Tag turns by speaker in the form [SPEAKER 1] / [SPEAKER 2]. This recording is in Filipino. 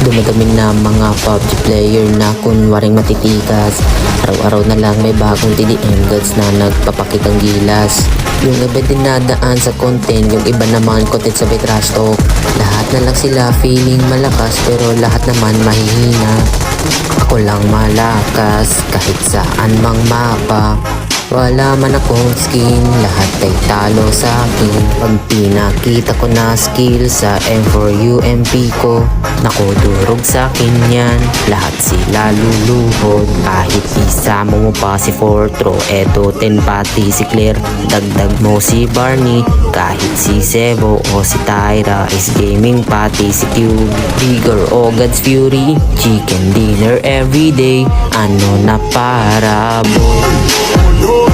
[SPEAKER 1] Dumadami na mga PUBG player na kunwaring matitikas. Araw-araw na lang may bagong TDM gods na nagpapakitang gilas. Yung iba din nadaan sa content, yung iba naman content sabay trash talk. Lahat na lang sila feeling malakas pero lahat naman mahihina. Ako lang malakas kahit saan mang mapa. Wala man akong skin, lahat ay talo sa akin. Pag pinakita ko na skill sa M4 UMP ko, naku durog sa akin yan. Lahat sila luluhod, kahit isama mo pa si Fortro. Eto 10 pati si Claire, dagdag mo si Barney. Kahit si Sebo o si Tyra is gaming, pati si Cube. Bigger o God's Fury, chicken dinner everyday. Ano na para boy?
[SPEAKER 2] Oh,